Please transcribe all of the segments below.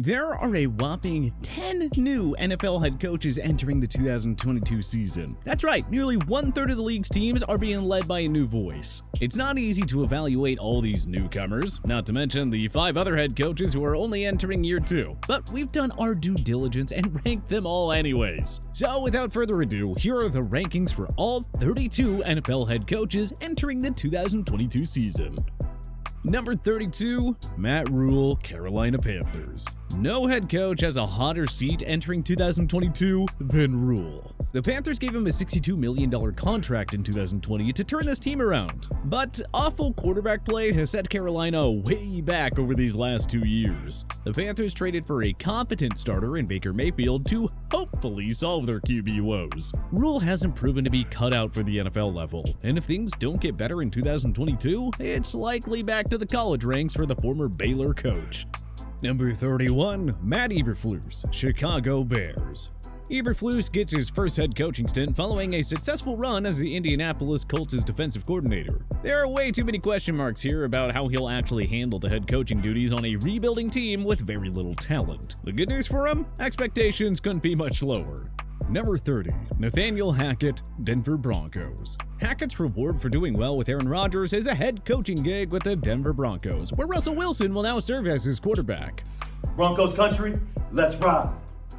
There are a whopping 10 new NFL head coaches entering the 2022 season. That's right, nearly 1/3 of the league's teams are being led by a new voice. It's not easy to evaluate all these newcomers, not to mention the 5 other head coaches who are only entering year 2, but we've done our due diligence and ranked them all anyways. So without further ado, here are the rankings for all 32 NFL head coaches entering the 2022 season. Number 32, Matt Rhule, Carolina Panthers. No head coach has a hotter seat entering 2022 than Rhule. The Panthers gave him a $62 million contract in 2020 to turn this team around, but awful quarterback play has set Carolina way back over these last 2 years. The Panthers traded for a competent starter in Baker Mayfield to hopefully solve their QB woes. Rhule hasn't proven to be cut out for the NFL level, and if things don't get better in 2022, it's likely back to the college ranks for the former Baylor coach. Number 31, Matt EBERFLUS, Chicago Bears. EBERFLUS gets his first head coaching stint following a successful run as the Indianapolis Colts' defensive coordinator. There are way too many question marks here about how he'll actually handle the head coaching duties on a rebuilding team with very little talent. The good news for him? Expectations couldn't be much lower. Number 30, Nathaniel Hackett, Denver Broncos. Hackett's reward for doing well with Aaron Rodgers is a head coaching gig with the Denver Broncos, where Russell Wilson will now serve as his quarterback. Broncos country, let's ride.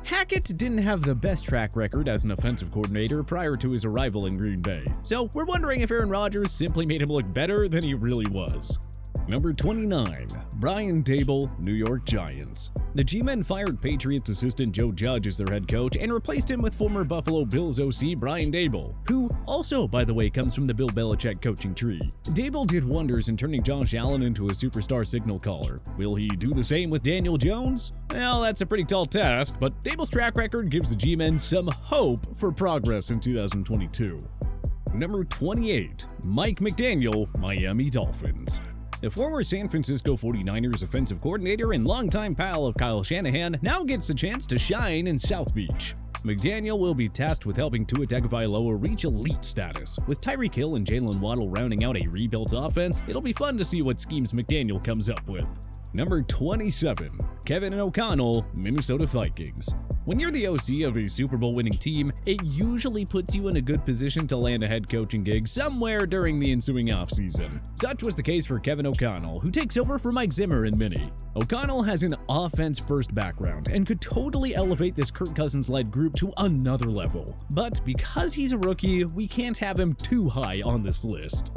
Hackett didn't have the best track record as an offensive coordinator prior to his arrival in Green Bay, so we're wondering if Aaron Rodgers simply made him look better than he really was. Number 29, Brian Daboll, New York Giants. The G-Men fired Patriots assistant Joe Judge as their head coach and replaced him with former Buffalo Bills OC Brian Daboll, who also, by the way, comes from the Bill Belichick coaching tree. Daboll did wonders in turning Josh Allen into a superstar signal caller. Will he do the same with Daniel Jones? Well, that's a pretty tall task, but Daboll's track record gives the G-Men some hope for progress in 2022. Number 28, Mike McDaniel, Miami Dolphins. The former San Francisco 49ers offensive coordinator and longtime pal of Kyle Shanahan now gets a chance to shine in South Beach. McDaniel will be tasked with helping Tua Tagovailoa reach elite status. With Tyreek Hill and Jalen Waddle rounding out a rebuilt offense, it'll be fun to see what schemes McDaniel comes up with. Number 27, Kevin O'Connell, Minnesota Vikings. When you're the OC of a Super Bowl winning team, it usually puts you in a good position to land a head coaching gig somewhere during the ensuing offseason. Such was the case for Kevin O'Connell, who takes over for Mike Zimmer in Mini. O'Connell has an offense-first background and could totally elevate this Kirk Cousins-led group to another level. But because he's a rookie, we can't have him too high on this list.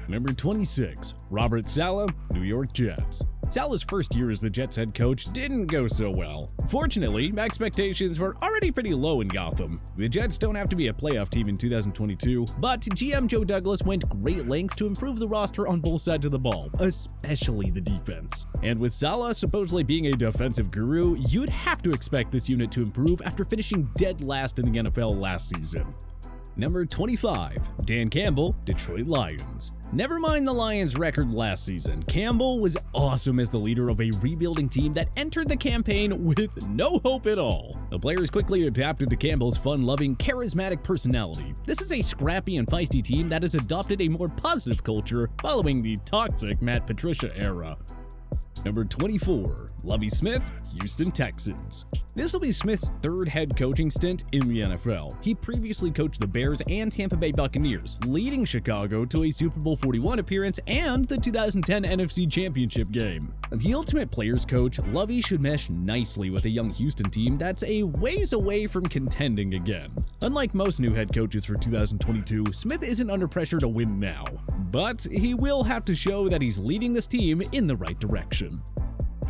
Number 26, Robert Saleh, New York Jets. Saleh's first year as the Jets head coach didn't go so well. Fortunately, expectations were already pretty low in Gotham. The Jets don't have to be a playoff team in 2022, but GM Joe Douglas went great lengths to improve the roster on both sides of the ball, especially the defense. And with Saleh supposedly being a defensive guru, you'd have to expect this unit to improve after finishing dead last in the NFL last season. Number 25, Dan Campbell, Detroit Lions. Never mind the Lions' record last season, Campbell was awesome as the leader of a rebuilding team that entered the campaign with no hope at all. The players quickly adapted to Campbell's fun-loving, charismatic personality. This is a scrappy and feisty team that has adopted a more positive culture following the toxic Matt Patricia era. Number 24, Lovie Smith, Houston Texans. This will be Smith's third head coaching stint in the NFL. He previously coached the Bears and Tampa Bay Buccaneers, leading Chicago to a Super Bowl 41 appearance and the 2010 NFC Championship game. The ultimate players coach, Lovie should mesh nicely with a young Houston team that's a ways away from contending again. Unlike most new head coaches for 2022, Smith isn't under pressure to win now, but he will have to show that he's leading this team in the right direction.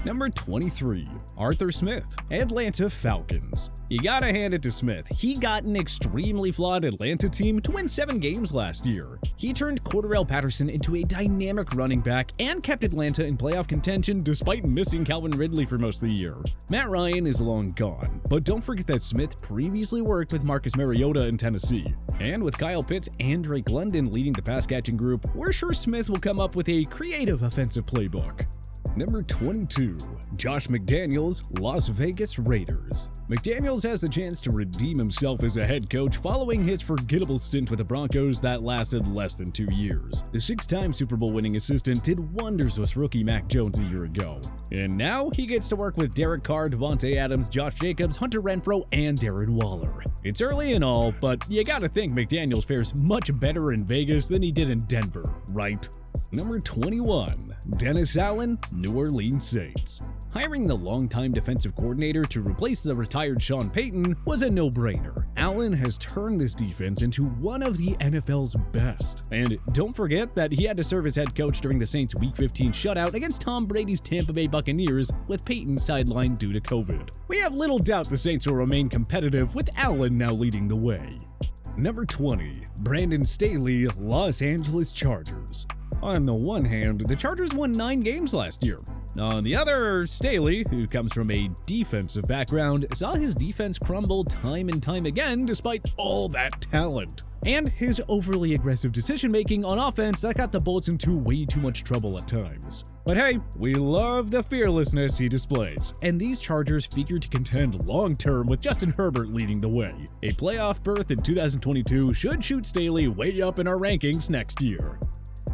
Number 23, Arthur Smith, Atlanta Falcons. You gotta hand it to Smith. He got an extremely flawed Atlanta team to win 7 games last year. He turned Cordarrelle Patterson into a dynamic running back and kept Atlanta in playoff contention despite missing Calvin Ridley for most of the year. Matt Ryan is long gone, but don't forget that Smith previously worked with Marcus Mariota in Tennessee. And with Kyle Pitts and Drake London leading the pass-catching group, we're sure Smith will come up with a creative offensive playbook. Number 22, Josh McDaniels, Las Vegas Raiders. McDaniels has the chance to redeem himself as a head coach following his forgettable stint with the Broncos that lasted less than 2 years. The 6-time Super Bowl winning assistant did wonders with rookie Mac Jones a year ago. And now he gets to work with Derek Carr, Devontae Adams, Josh Jacobs, Hunter Renfrow, and Darren Waller. It's early and all, but you gotta think McDaniels fares much better in Vegas than he did in Denver, right? Number 21, Dennis Allen, New Orleans Saints. Hiring the longtime defensive coordinator to replace the retired Sean Payton was a no-brainer. Allen has turned this defense into one of the NFL's best. And don't forget that he had to serve as head coach during the Saints' Week 15 shutout against Tom Brady's Tampa Bay Buccaneers, with Payton sidelined due to COVID. We have little doubt the Saints will remain competitive, with Allen now leading the way. Number 20, Brandon Staley, Los Angeles Chargers. On the one hand, the Chargers won 9 games last year. On the other, Staley, who comes from a defensive background, saw his defense crumble time and time again despite all that talent. And his overly aggressive decision-making on offense that got the Bolts into way too much trouble at times. But hey, we love the fearlessness he displays, and these Chargers figure to contend long-term with Justin Herbert leading the way. A playoff berth in 2022 should shoot Staley way up in our rankings next year.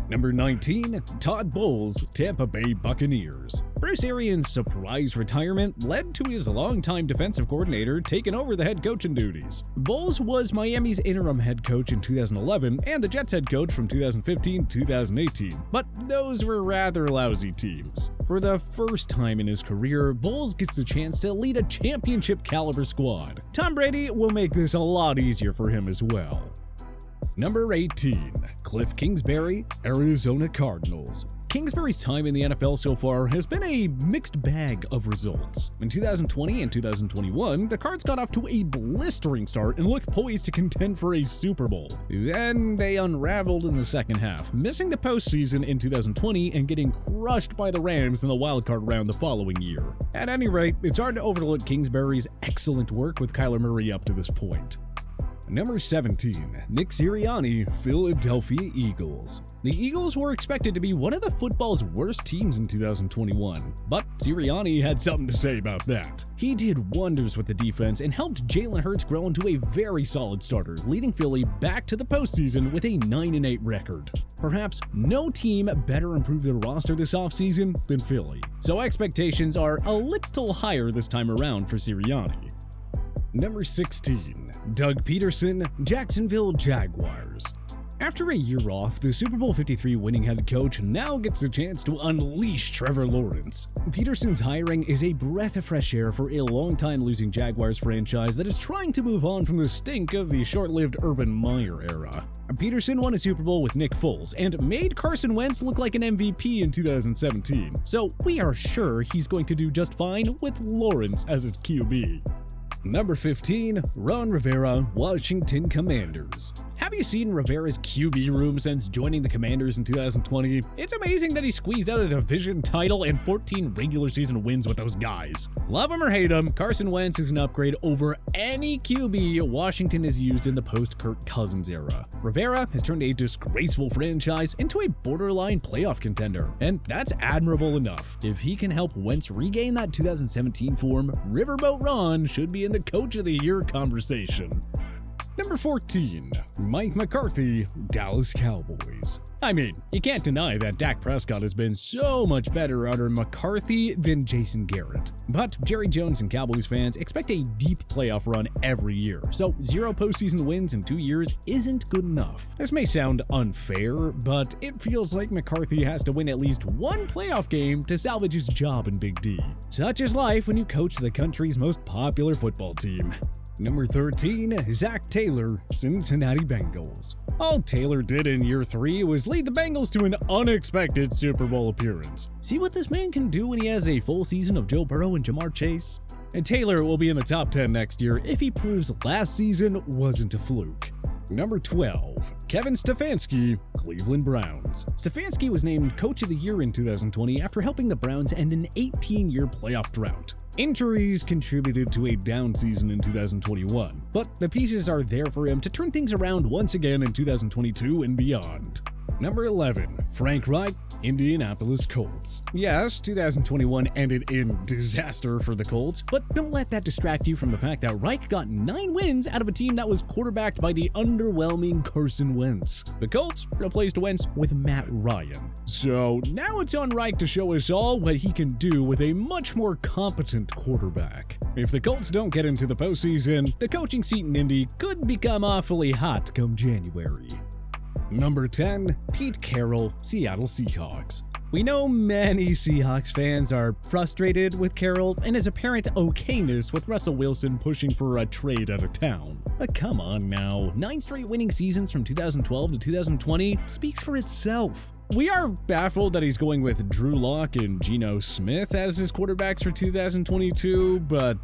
Number 19, Todd Bowles, Tampa Bay Buccaneers. Bruce Arians' surprise retirement led to his longtime defensive coordinator taking over the head coaching duties. Bowles was Miami's interim head coach in 2011 and the Jets head coach from 2015 to 2018, but those were rather lousy teams. For the first time in his career, Bowles gets the chance to lead a championship-caliber squad. Tom Brady will make this a lot easier for him as well. Number 18, KLIFF Kingsbury, Arizona Cardinals. Kingsbury's time in the NFL so far has been a mixed bag of results. In 2020 and 2021, the Cards got off to a blistering start and looked poised to contend for a Super Bowl. Then they unraveled in the second half, missing the postseason in 2020 and getting crushed by the Rams in the wildcard round the following year. At any rate, it's hard to overlook Kingsbury's excellent work with Kyler Murray up to this point. Number 17, Nick Sirianni, Philadelphia Eagles. The Eagles were expected to be one of the football's worst teams in 2021, but Sirianni had something to say about that. He did wonders with the defense and helped Jalen Hurts grow into a very solid starter, leading Philly back to the postseason with a 9-8 record. Perhaps no team better improved their roster this offseason than Philly, so expectations are a little higher this time around for Sirianni. Number 16, Doug Peterson, Jacksonville Jaguars. After a year off, the Super Bowl 53 winning head coach now gets the chance to unleash Trevor Lawrence. Peterson's hiring is a breath of fresh air for a long-time losing Jaguars franchise that is trying to move on from the stink of the short-lived Urban Meyer era. Peterson won a Super Bowl with Nick Foles and made Carson Wentz look like an MVP in 2017, so we are sure he's going to do just fine with Lawrence as his QB. Number 15, Ron Rivera, Washington Commanders. Have you seen Rivera's QB room since joining the Commanders in 2020? It's amazing that he squeezed out a division title and 14 regular season wins with those guys. Love him or hate him, Carson Wentz is an upgrade over any QB Washington has used in the post-Kirk Cousins era. Rivera has turned a disgraceful franchise into a borderline playoff contender, and that's admirable enough. If he can help Wentz regain that 2017 form, Riverboat Ron should be in the Coach of the Year conversation. Number 14, Mike McCarthy, Dallas Cowboys. I mean, you can't deny that Dak Prescott has been so much better under McCarthy than Jason Garrett. But Jerry Jones and Cowboys fans expect a deep playoff run every year, so 0 postseason wins in 2 years isn't good enough. This may sound unfair, but it feels like McCarthy has to win at least 1 playoff game to salvage his job in Big D. Such is life when you coach the country's most popular football team. Number 13, Zach Taylor, Cincinnati Bengals. All Taylor did in year 3 was lead the Bengals to an unexpected Super Bowl appearance. See what this man can do when he has a full season of Joe Burrow and Jamar Chase? And Taylor will be in the top 10 next year if he proves last season wasn't a fluke. Number 12, Kevin Stefanski, Cleveland Browns. Stefanski was named Coach of the Year in 2020 after helping the Browns end an 18-year playoff drought. Injuries contributed to a down season in 2021, but the pieces are there for him to turn things around once again in 2022 and beyond. Number 11, Frank Reich, Indianapolis Colts. Yes, 2021 ended in disaster for the Colts, but don't let that distract you from the fact that Reich got 9 wins out of a team that was quarterbacked by the underwhelming Carson Wentz. The Colts replaced Wentz with Matt Ryan. So now it's on Reich to show us all what he can do with a much more competent quarterback. If the Colts don't get into the postseason, the coaching seat in Indy could become awfully hot come January. Number 10, Pete Carroll, Seattle Seahawks. We know many Seahawks fans are frustrated with Carroll and his apparent okayness with Russell Wilson pushing for a trade out of town. But come on now, 9 straight winning seasons from 2012 to 2020 speaks for itself. We are baffled that he's going with Drew Lock and Geno Smith as his quarterbacks for 2022, but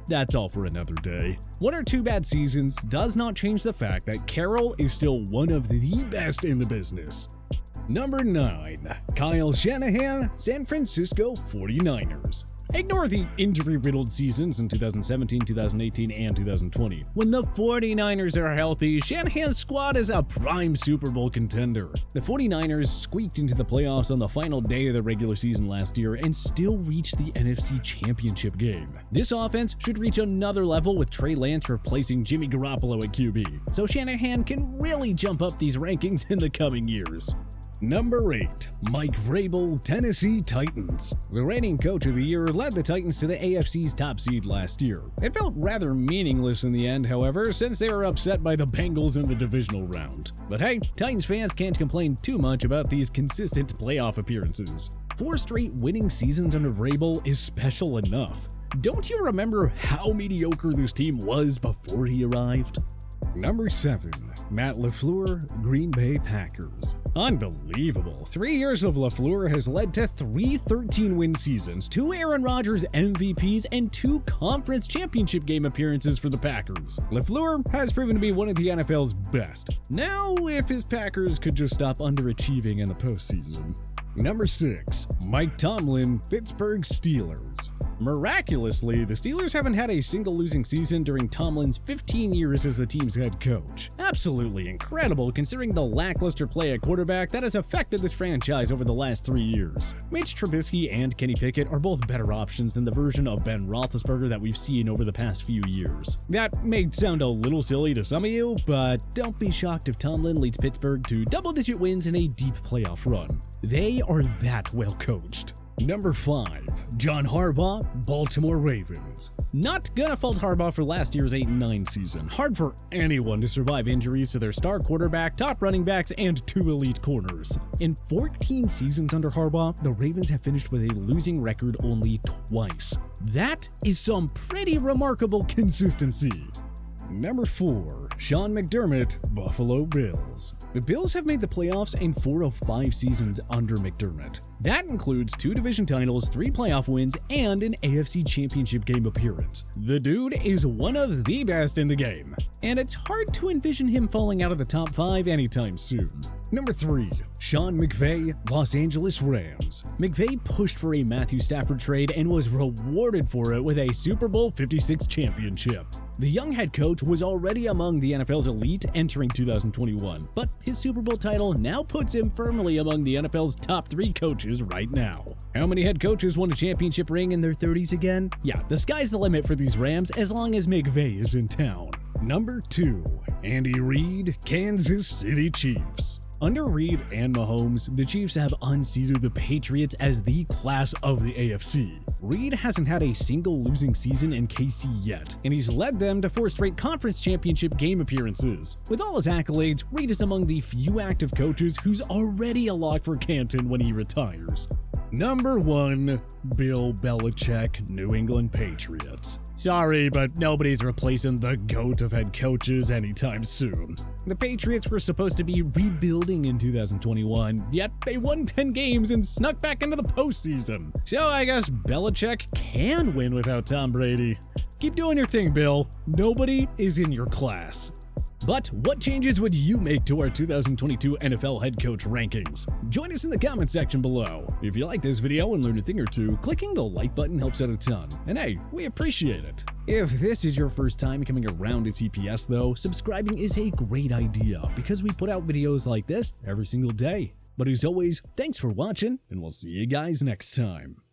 that's all for another day. 1 or 2 bad seasons does not change the fact that Carroll is still one of the best in the business. Number 9, Kyle Shanahan, San Francisco 49ers. Ignore the injury-riddled seasons in 2017, 2018, and 2020. When the 49ers are healthy, Shanahan's squad is a prime Super Bowl contender. The 49ers squeaked into the playoffs on the final day of the regular season last year and still reached the NFC Championship game. This offense should reach another level with Trey Lance replacing Jimmy Garoppolo at QB, so Shanahan can really jump up these rankings in the coming years. Number 8, Mike Vrabel, Tennessee Titans. The reigning coach of the year led the Titans to the AFC's top seed last year. It felt rather meaningless in the end, however, since they were upset by the Bengals in the divisional round. But hey, Titans fans can't complain too much about these consistent playoff appearances. 4 straight winning seasons under Vrabel is special enough. Don't you remember how mediocre this team was before he arrived? Number 7, Matt LaFleur, Green Bay Packers. Unbelievable. 3 years of LaFleur has led to 3 13-win seasons, 2 Aaron Rodgers MVPs, and 2 conference championship game appearances for the Packers. LaFleur has proven to be one of the NFL's best. Now, if his Packers could just stop underachieving in the postseason. Number 6, Mike Tomlin, Pittsburgh Steelers. Miraculously, the Steelers haven't had a single losing season during Tomlin's 15 years as the team's head coach. Absolutely incredible considering the lackluster play at quarterback that has affected this franchise over the last 3 years. Mitch Trubisky and Kenny Pickett are both better options than the version of Ben Roethlisberger that we've seen over the past few years. That may sound a little silly to some of you, but don't be shocked if Tomlin leads Pittsburgh to double-digit wins in a deep playoff run. They are that well coached. Number 5, John Harbaugh, Baltimore Ravens. Not gonna fault Harbaugh for last year's 8-9 season. Hard for anyone to survive injuries to their star quarterback, top running backs, and 2 elite corners. In 14 seasons under Harbaugh, the Ravens have finished with a losing record only twice. That is some pretty remarkable consistency. Number 4, Sean McDermott, Buffalo Bills. The Bills have made the playoffs in 4 of 5 seasons under McDermott. That includes 2 division titles, 3 playoff wins, and an AFC Championship game appearance. The dude is one of the best in the game, and it's hard to envision him falling out of the top 5 anytime soon. Number 3, Sean McVay, Los Angeles Rams. McVay pushed for a Matthew Stafford trade and was rewarded for it with a Super Bowl 56 championship. The young head coach was already among the NFL's elite entering 2021, but his Super Bowl title now puts him firmly among the NFL's top 3 coaches right now. How many head coaches won a championship ring in their 30s again? Yeah, the sky's the limit for these Rams as long as McVay is in town. Number 2, Andy Reid, Kansas City Chiefs. Under Reid and Mahomes, the Chiefs have unseated the Patriots as the class of the AFC. Reid hasn't had a single losing season in KC yet, and he's led them to 4 straight conference championship game appearances. With all his accolades, Reid is among the few active coaches who's already a lock for Canton when he retires. Number 1, Bill Belichick, New England Patriots. Sorry, but nobody's replacing the GOAT of head coaches anytime soon. The Patriots were supposed to be rebuilding in 2021, yet they won 10 games and snuck back into the postseason. So I guess Belichick can win without Tom Brady. Keep doing your thing, Bill. Nobody is in your class. But what changes would you make to our 2022 NFL head coach rankings? Join us in the comment section below. If you like this video and learned a thing or two, clicking the like button helps out a ton. And hey, we appreciate it. If this is your first time coming around to TPS though, subscribing is a great idea because we put out videos like this every single day. But as always, thanks for watching, and we'll see you guys next time.